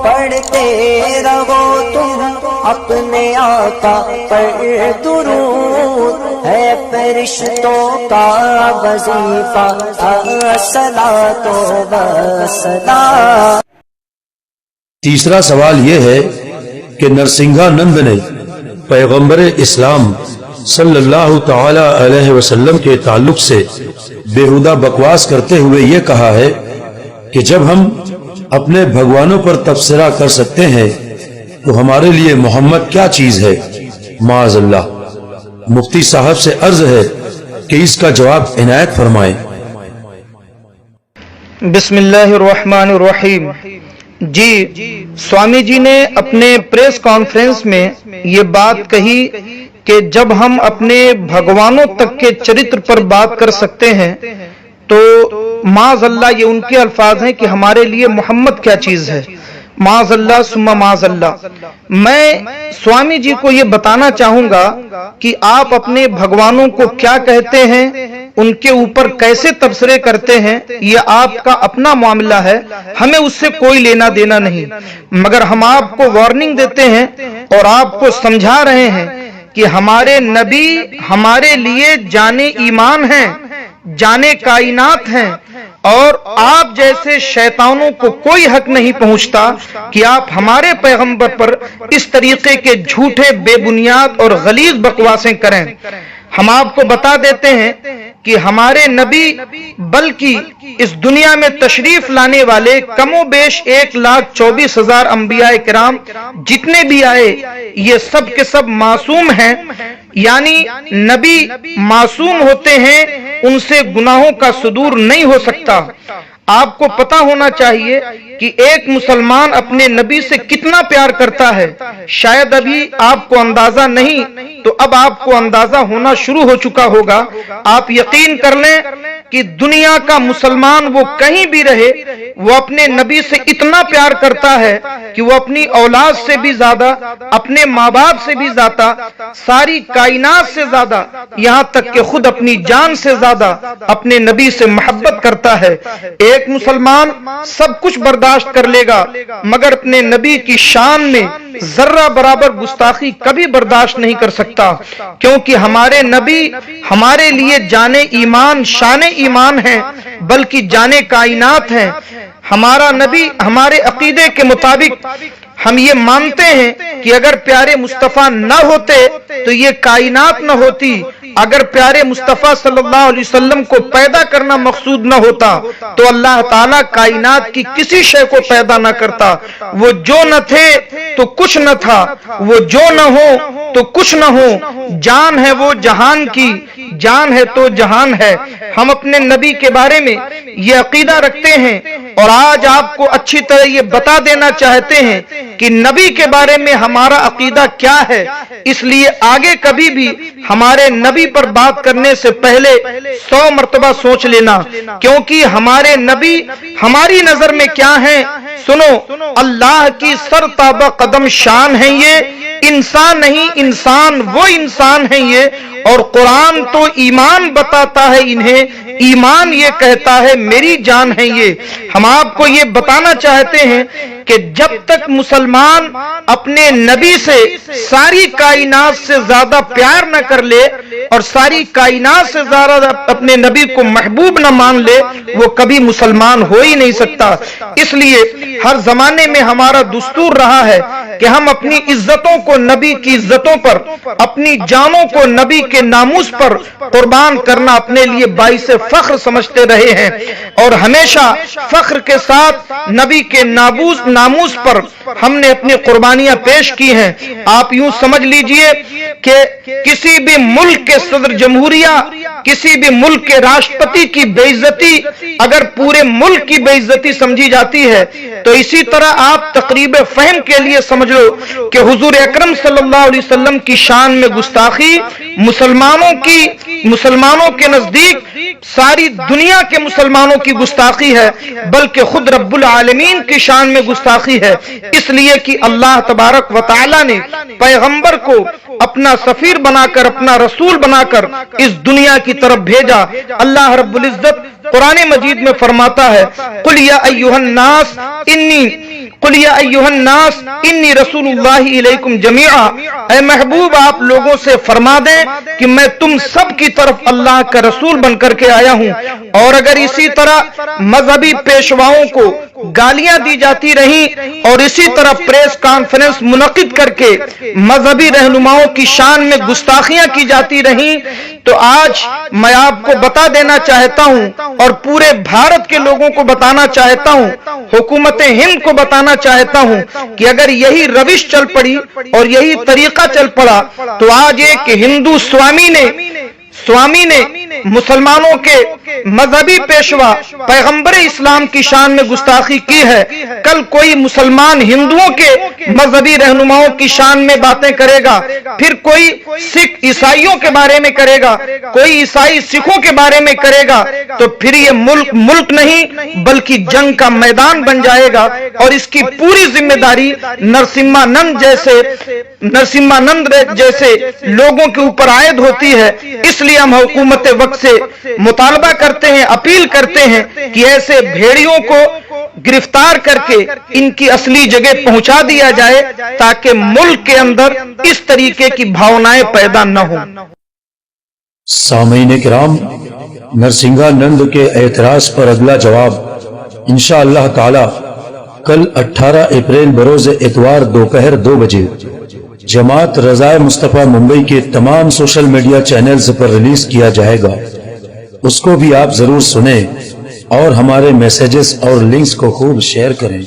پڑھتے رہو تم اپنے آقا پر درود، ہے فرشتوں کا وظیفہ الصلاۃ والسلام۔ تیسرا سوال یہ ہے کہ نرسنگھا نند نے پیغمبر اسلام صلی اللہ تعالی علیہ وسلم کے تعلق سے بےہودہ بکواس کرتے ہوئے یہ کہا ہے کہ جب ہم اپنے بھگوانوں پر تبصرہ کر سکتے ہیں تو ہمارے لیے محمد کیا چیز ہے؟ معاذ اللہ۔ مفتی صاحب سے عرض ہے کہ اس کا جواب عنایت فرمائیں۔ بسم اللہ الرحمن الرحیم۔ جی، سوامی جی نے اپنے پریس کانفرنس میں یہ بات کہی کہ جب ہم اپنے بھگوانوں تک کے چرتر پر بات کر سکتے ہیں تو معاذ اللہ یہ ان کے الفاظ ہیں کہ ہمارے لیے محمد کیا چیز ہے۔ معاذ اللہ ثم معاذ اللہ۔ میں سوامی جی کو یہ بتانا چاہوں گا کہ آپ اپنے بھگوانوں کو کیا کہتے ہیں، ان کے اوپر کیسے تبصرے کرتے ہیں، یہ آپ کا اپنا معاملہ ہے، ہمیں اس سے کوئی لینا دینا نہیں، مگر ہم آپ کو وارننگ دیتے ہیں اور آپ کو سمجھا رہے ہیں کہ ہمارے نبی ہمارے لیے جان ایمان ہیں، جان کائنات ہیں، اور آپ جیسے شیطانوں کو کوئی حق نہیں پہنچتا کہ آپ ہمارے پیغمبر پر اس طریقے کے جھوٹے بے بنیاد اور غلیظ بکواسیں کریں۔ ہم آپ کو بتا دیتے ہیں کہ ہمارے نبی بلکہ اس دنیا میں تشریف لانے والے کم و بیش 1,24,000 انبیاء کرام جتنے بھی آئے یہ سب کے سب معصوم ہیں، یعنی نبی معصوم ہوتے ہیں، ان سے گناہوں کا صدور نہیں ہو سکتا۔ آپ کو پتا ہونا چاہیے کہ ایک مسلمان اپنے نبی سے کتنا پیار کرتا ہے، شاید ابھی آپ کو اندازہ نہیں تو اب آپ کو اندازہ ہونا شروع ہو چکا ہوگا۔ آپ یقین کر لیں کہ دنیا کا مسلمان وہ کہیں بھی رہے وہ اپنے نبی سے اتنا پیار کرتا ہے کہ وہ اپنی اولاد سے بھی زیادہ، اپنے ماں باپ سے بھی زیادہ، ساری کائنات سے زیادہ، یہاں تک کہ خود اپنی جان سے زیادہ اپنے نبی سے محبت کرتا ہے۔ ایک مسلمان سب کچھ برداشت کر لے گا مگر اپنے نبی کی شان میں ذرہ برابر گستاخی کبھی برداشت نہیں کر سکتا، کیونکہ ہمارے نبی ہمارے لیے جان ایمان، شان ایمان ہے، بلکہ جان کائنات ہے۔ ہمارا نبی ہمارے عقیدے کے مطابق ہم یہ مانتے ہیں کہ اگر پیارے مصطفیٰ نہ ہوتے تو یہ کائنات نہ ہوتی، اگر پیارے مصطفیٰ صلی اللہ علیہ وسلم کو پیدا کرنا مقصود نہ ہوتا تو اللہ تعالیٰ کائنات کی کسی شے کو پیدا نہ کرتا۔ وہ جو نہ تھے تو کچھ نہ تھا، وہ جو نہ ہو تو کچھ نہ ہو، جان ہے وہ جہان کی، جان ہے تو جہان ہے۔ ہم اپنے نبی کے بارے میں یہ عقیدہ رکھتے ہیں اور آج آپ کو اچھی طرح یہ بتا دینا چاہتے ہیں کہ نبی کے بارے میں ہمارا عقیدہ کیا ہے، اس لیے آگے کبھی بھی ہمارے نبی پر بات کرنے سے پہلے 100 مرتبہ سوچ لینا، کیونکہ ہمارے نبی ہماری نظر میں کیا ہیں؟ سنو، اللہ کی سر تابہ قدم شان ہے، یہ انسان نہیں، انسان وہ انسان ہے یہ، اور قرآن تو ایمان بتاتا ہے انہیں، ایمان یہ کہتا ہے میری جان ہے یہ۔ ہم آپ کو یہ بتانا چاہتے ہیں کہ جب تک مسلمان اپنے نبی سے ساری کائنات سے زیادہ پیار نہ کر لے اور ساری کائنات سے زیادہ اپنے نبی کو محبوب نہ مان لے وہ کبھی مسلمان ہو ہی نہیں سکتا۔ اس لیے ہر زمانے میں ہمارا دستور رہا ہے کہ ہم اپنی عزتوں کو نبی کی عزتوں پر، اپنی جانوں کو نبی کے ناموس پر قربان کرنا اپنے لیے باعث فخر سمجھتے رہے ہیں، اور ہمیشہ فخر کے ساتھ نبی کے ناموس پر ہم نے اپنی قربانیاں پیش کی ہیں۔ آپ یوں سمجھ لیجئے کہ کسی بھی ملک کے صدر جمہوریہ، کسی بھی ملک کے راشٹرپتی کی بے عزتی اگر پورے ملک کی بے عزتی سمجھی جاتی ہے تو اسی طرح آپ تقریب فہم کے لیے سمجھ لو کہ حضور اکرم صلی اللہ علیہ وسلم کی شان میں گستاخی مسلمانوں کے نزدیک ساری دنیا کے مسلمانوں کی گستاخی ہے، بلکہ خود رب العالمین کی شان میں گستاخی ہے، اس لیے کہ اللہ تبارک و تعالی نے پیغمبر کو اپنا سفیر بنا کر، اپنا رسول بنا کر اس دنیا کی طرف بھیجا۔ اللہ رب العزت قرآن مجید میں فرماتا ہے قُلْ يَا أَيُّهَا النَّاسِ إِنِّي قل یا ایھا الناس انی رسول اللہ الیکم جمیعا، اے محبوب آپ لوگوں سے فرما دیں کہ میں تم سب کی طرف اللہ کا رسول بن کر کے آیا ہوں۔ اور اگر اسی طرح مذہبی پیشواؤں کو گالیاں دی جاتی رہیں اور اسی طرح پریس کانفرنس منعقد کر کے مذہبی رہنماؤں کی شان میں گستاخیاں کی جاتی رہیں، تو آج میں آپ کو بتا دینا چاہتا ہوں اور پورے بھارت کے لوگوں کو بتانا چاہتا ہوں، حکومت ہند کو بتانا چاہتا ہوں کہ اگر یہی روش چل پڑی اور یہی طریقہ چل پڑا تو آج ایک ہندو سوامی نے مسلمانوں کے مذہبی پیشوا پیغمبر اسلام کی شان میں گستاخی کی ہے، کل کوئی مسلمان ہندوؤں کے مذہبی رہنماؤں کی شان میں باتیں کرے گا، پھر کوئی سکھ عیسائیوں کے بارے میں کرے گا، کوئی عیسائی سکھوں کے بارے میں کرے گا، تو پھر یہ ملک نہیں بلکہ جنگ کا میدان بن جائے گا، اور اس کی پوری ذمہ داری نرسمہانند جیسے لوگوں کے اوپر عائد ہوتی ہے۔ اس لیے ہم حکومت وقت سے مطالبہ کرتے ہیں، اپیل کرتے ہیں کہ ایسے بھیڑیوں کو گرفتار کر کے ان کی اصلی جگہ پہنچا دیا جائے تاکہ ملک کے اندر اس طریقے کی بھاونائیں پیدا نہ ہوں۔ سامعین کرام، نرسنگھانند کے اعتراض پر اگلا جواب انشاءاللہ تعالی کل 18 اپریل بروز اتوار دوپہر 2 بجے جماعت رضائے مصطفیٰ ممبئی کے تمام سوشل میڈیا چینلز پر ریلیز کیا جائے گا۔ اس کو بھی آپ ضرور سنیں اور ہمارے میسیجز اور لنکس کو خوب شیئر کریں۔